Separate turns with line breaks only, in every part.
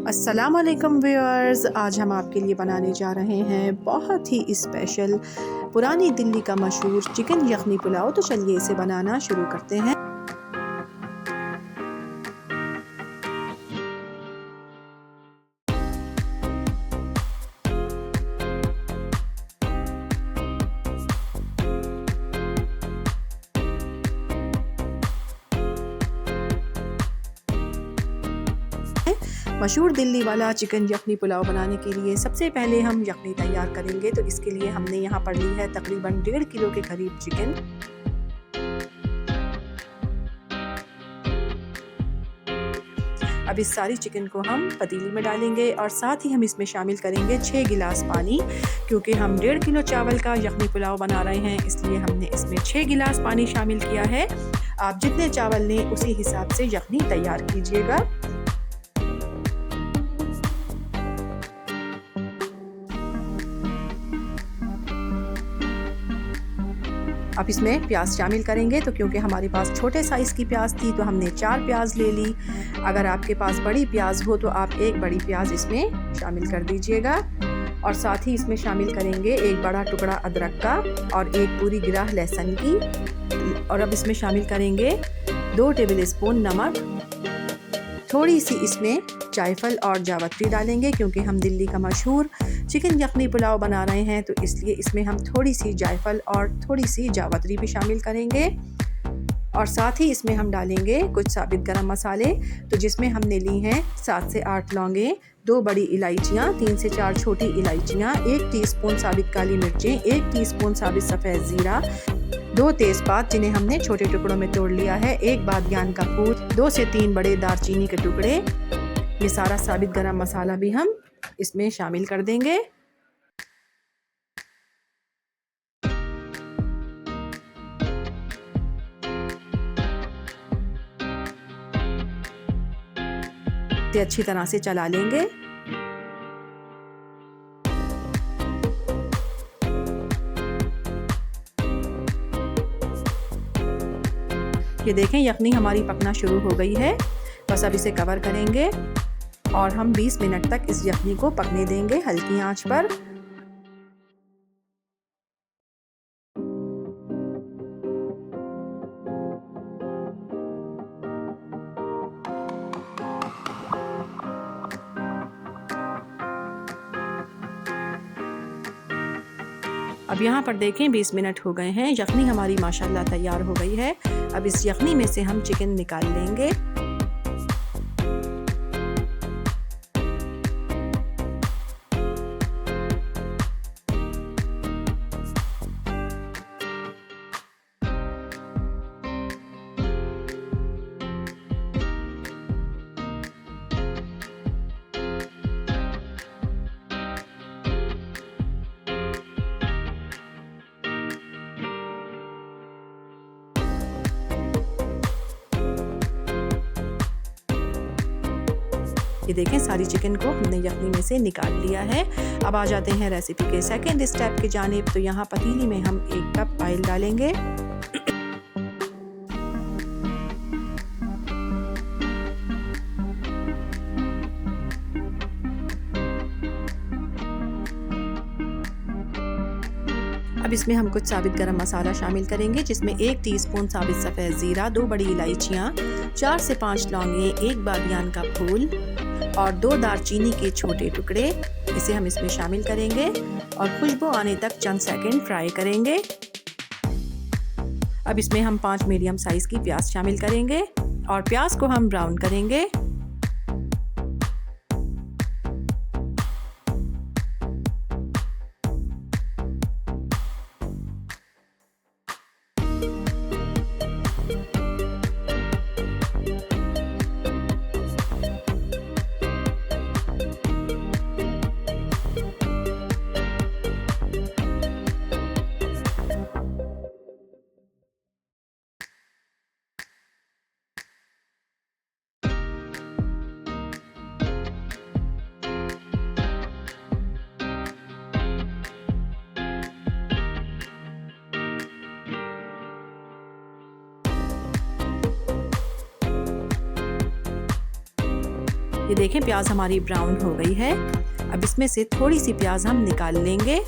अस्सलाम वालेकुम व्यूअर्स, आज हम आपके लिए बनाने जा रहे हैं बहुत ही स्पेशल पुरानी दिल्ली का मशहूर चिकन यखनी पुलाव। तो चलिए इसे बनाना शुरू करते हैं। मशहूर दिल्ली वाला चिकन यखनी पुलाव बनाने के लिए सबसे पहले हम यखनी तैयार करेंगे। तो इसके लिए हमने यहाँ पर ली है तकरीबन 1.5 किलो के करीब चिकन। अब इस सारी चिकन को हम पतीली में डालेंगे और साथ ही हम इसमें शामिल करेंगे 6 गिलास पानी। क्योंकि हम 1.5 किलो चावल का यखनी पुलाव बना रहे हैं, इसलिए हमने इसमें 6 गिलास पानी शामिल किया है। आप जितने चावल लें उसी हिसाब से यखनी तैयार कीजिएगा। अब इसमें प्याज शामिल करेंगे। तो क्योंकि हमारे पास छोटे साइज़ की प्याज थी तो हमने 4 प्याज ले ली। अगर आपके पास बड़ी प्याज हो तो आप एक बड़ी प्याज इसमें शामिल कर दीजिएगा। और साथ ही इसमें शामिल करेंगे एक बड़ा टुकड़ा अदरक का और एक पूरी गिराह लहसुन की। और अब इसमें शामिल करेंगे 2 टेबल स्पून नमक। थोड़ी सी इसमें जायफल और जावित्री डालेंगे क्योंकि हम दिल्ली का मशहूर चिकन यखनी पुलाव बना रहे हैं, तो इसलिए इसमें हम थोड़ी सी जायफल और थोड़ी सी जावित्री भी शामिल करेंगे। और साथ ही इसमें हम डालेंगे कुछ साबित गरम मसाले, तो जिसमें हमने ली हैं 7 से 8 लौंगे, 2 बड़ी इलायचियाँ, 3 से 4 छोटी इलायचियाँ, 1 टीस्पून साबित काली मिर्चें, 1 टीस्पून साबित सफ़ेद ज़ीरा, 2 तेज़पात जिन्हें हमने छोटे टुकड़ों में तोड़ लिया है, 1 बादियान का फूल, 2 से 3 बड़े दालचीनी के टुकड़े। ये सारा साबित गरम मसाला भी हम इसमें शामिल कर देंगे। अच्छी तरह से चला लेंगे। ये देखें यखनी हमारी पकना शुरू हो गई है। बस अब इसे कवर करेंगे और हम 20 मिनट तक इस यखनी को पकने देंगे हल्की आंच पर। अब यहाँ पर देखें 20 मिनट हो गए हैं, यखनी हमारी माशाल्लाह तैयार हो गई है। अब इस यखनी में से हम चिकन निकाल लेंगे। ये देखें सारी चिकन को हमने यखनी में से निकाल लिया है। अब आ जाते हैं रेसिपी के सेकंड स्टेप की जानिब। तो यहाँ पतीली में हम 1 कप ऑयल डालेंगे। अब इसमें हम कुछ साबित गरम मसाला शामिल करेंगे, जिसमें 1 टीस्पून साबित सफ़ेद ज़ीरा, 2 बड़ी इलायचियाँ, 4 से 5 लौंगे, 1 बादियान का फूल और 2 दालचीनी के छोटे टुकड़े। इसे हम इसमें शामिल करेंगे और खुशबू आने तक चंद सेकंड फ्राई करेंगे। अब इसमें हम 5 मीडियम साइज़ की प्याज शामिल करेंगे और प्याज को हम ब्राउन करेंगे। ये देखें प्याज हमारी ब्राउन हो गई है। अब इसमें से थोड़ी सी प्याज हम निकाल लेंगे।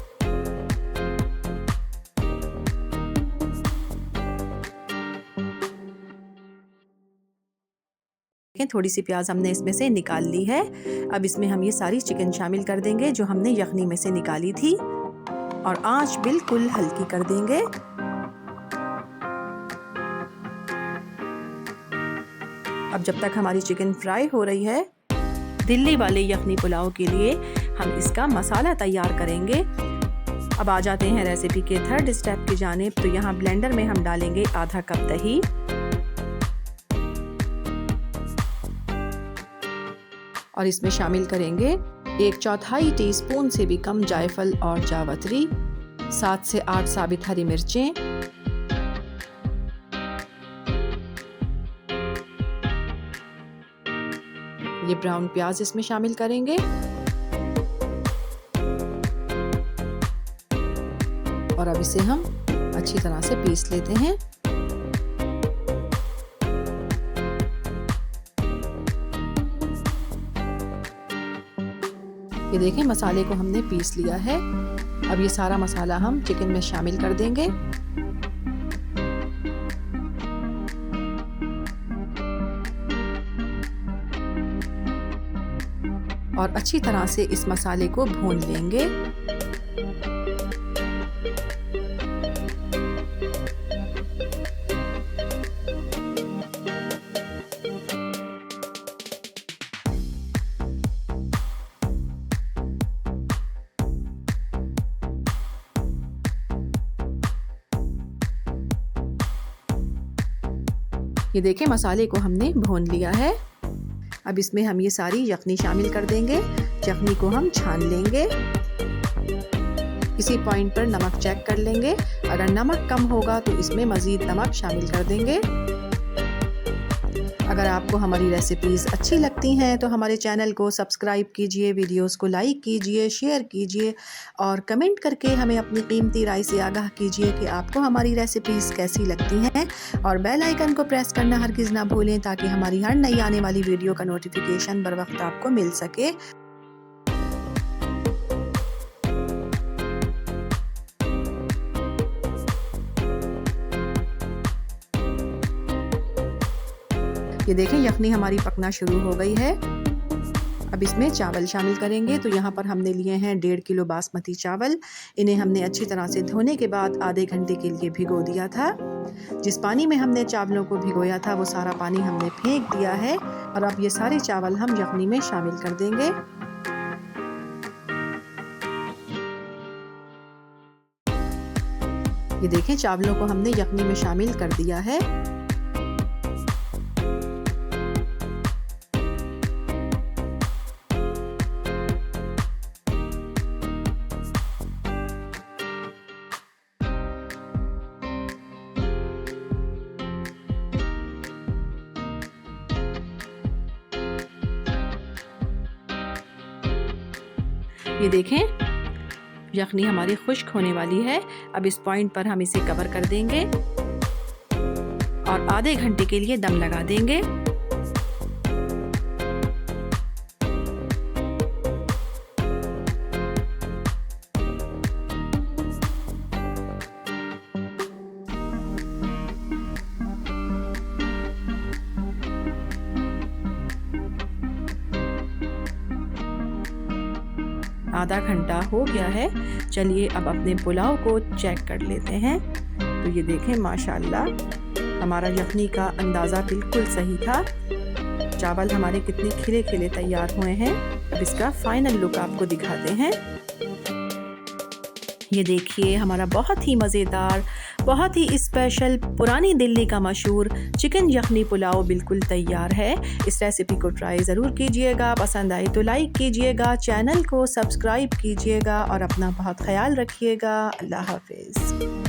थोड़ी सी प्याज हमने इसमें से निकाल ली है। अब इसमें हम ये सारी चिकन शामिल कर देंगे जो हमने यखनी में से निकाली थी, और आंच बिल्कुल हल्की कर देंगे। अब जब तक हमारी चिकन फ्राई हो रही है, दिल्ली वाले यखनी पुलाव के लिए हम इसका मसाला तैयार करेंगे। अब आ जाते हैं रेसिपी के थर्ड स्टेप की जानिब। तो यहाँ ब्लेंडर में हम डालेंगे आधा कप दही, और इसमें शामिल करेंगे 1/4 टीस्पून से भी कम जायफल और जावित्री, 7 से 8 साबित हरी मिर्चें, ये ब्राउन प्याज इसमें शामिल करेंगे, और अब इसे हम अच्छी तरह से पीस लेते हैं। ये देखें मसाले को हमने पीस लिया है। अब ये सारा मसाला हम चिकन में शामिल कर देंगे। और अच्छी तरह से इस मसाले को भून लेंगे। ये देखें मसाले को हमने भून लिया है। अब इसमें हम ये सारी यखनी शामिल कर देंगे। यखनी को हम छान लेंगे। इसी पॉइंट पर नमक चेक कर लेंगे। अगर नमक कम होगा तो इसमें मज़ीद नमक शामिल कर देंगे। अगर आपको हमारी रेसिपीज़ अच्छी लगती हैं तो हमारे चैनल को सब्सक्राइब कीजिए, वीडियोस को लाइक कीजिए, शेयर कीजिए, और कमेंट करके हमें अपनी कीमती राय से आगाह कीजिए कि आपको हमारी रेसिपीज़ कैसी लगती हैं। और बेल आइकन को प्रेस करना हरगिज़ ना भूलें ताकि हमारी हर नई आने वाली वीडियो का नोटिफिकेशन बर वक्त आपको मिल सके। ये देखें यखनी हमारी पकना शुरू हो गई है। अब इसमें चावल शामिल करेंगे। तो यहाँ पर हमने लिए हैं 1.5 किलो बासमती चावल। इन्हें हमने अच्छी तरह से धोने के बाद आधे घंटे के लिए भिगो दिया था। जिस पानी में हमने चावलों को भिगोया था वो सारा पानी हमने फेंक दिया है। और अब ये सारे चावल हम यखनी में शामिल कर देंगे। ये देखें चावलों को हमने यखनी में शामिल कर दिया है। ये देखें यखनी हमारी खुश्क होने वाली है। अब इस पॉइंट पर हम इसे कवर कर देंगे और आधे घंटे के लिए दम लगा देंगे। आधा घंटा हो गया है। चलिए अब अपने पुलाव को चेक कर लेते हैं। तो ये देखें माशाल्लाह हमारा यखनी का अंदाज़ा बिल्कुल सही था। चावल हमारे कितने खिले खिले तैयार हुए हैं। अब इसका फाइनल लुक आपको दिखाते हैं। ये देखिए हमारा बहुत ही मज़ेदार, बहुत ही स्पेशल पुरानी दिल्ली का मशहूर चिकन यखनी पुलाव बिल्कुल तैयार है। इस रेसिपी को ट्राई ज़रूर कीजिएगा। पसंद आए तो लाइक कीजिएगा, चैनल को सब्सक्राइब कीजिएगा और अपना बहुत ख्याल रखिएगा। अल्लाह हाफिज़।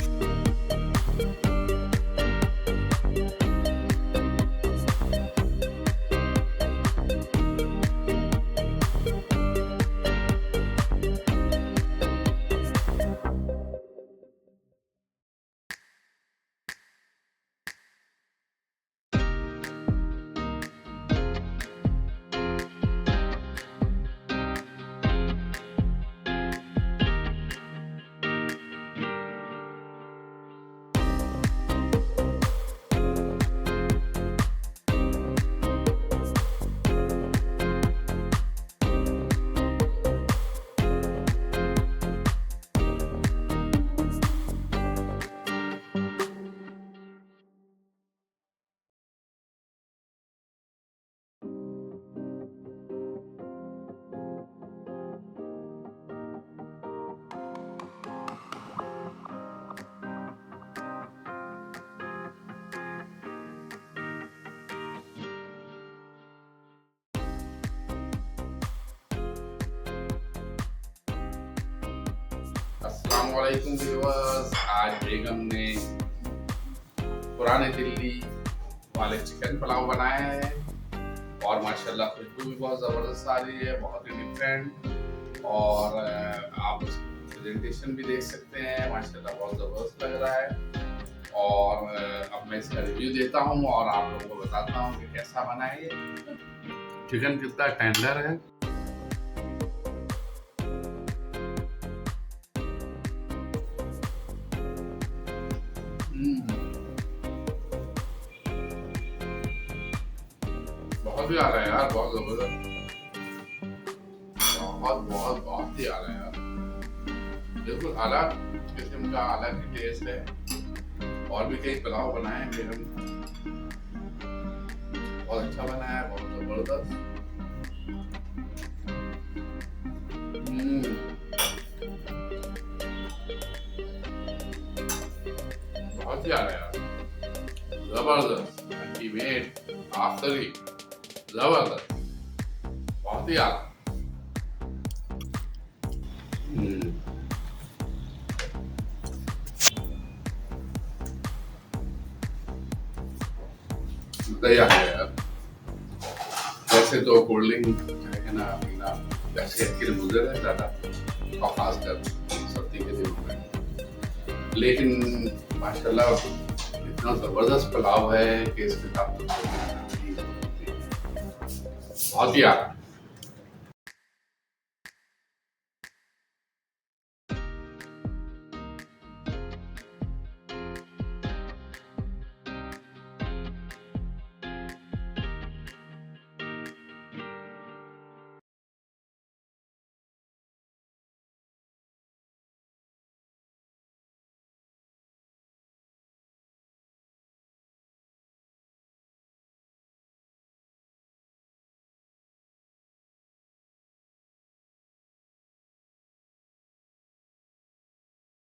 अस्सलामुअलैकुम व्यूअर्स। आज बेगम ने पुराने दिल्ली वाले चिकन पुलाव बनाए हैं और माशाल्लाह खुशबू भी बहुत ज़बरदस्त आ रही है, बहुत ही डिफरेंट। और आप उसकी प्रेजेंटेशन भी देख सकते हैं, माशाल्लाह बहुत ज़बरदस्त लग रहा है। और अब मैं इसका रिव्यू देता हूँ और आप लोगों को बताता हूँ कि कैसा बना है ये। चिकन कितना टेंडर है, बहुत ही आ रहा है यार, बहुत जबरदस्त, बहुत ही आ रहा है यार। बिल्कुल अलग किस्म का, अलग ही टेस्ट है। और भी कई पुलाव बनाए हैं बेगम, बहुत अच्छा बना है, बहुत जबरदस्त। बहुत ही आ रहा है यार, जबरदस्त। आखिरी जबरदस्त, बहुत ही आ रहा है। मजा आ गया यार। वैसे तो कोल्ड ड्रिंक है ना पीना वैसे अच्छी मुझे है ज़्यादा, और खासकर सर्दी के दिनों में, लेकिन माशाल्लाह इतना ज़बरदस्त पुलाव है कि इसके साथ बहुत ही आ रहा है।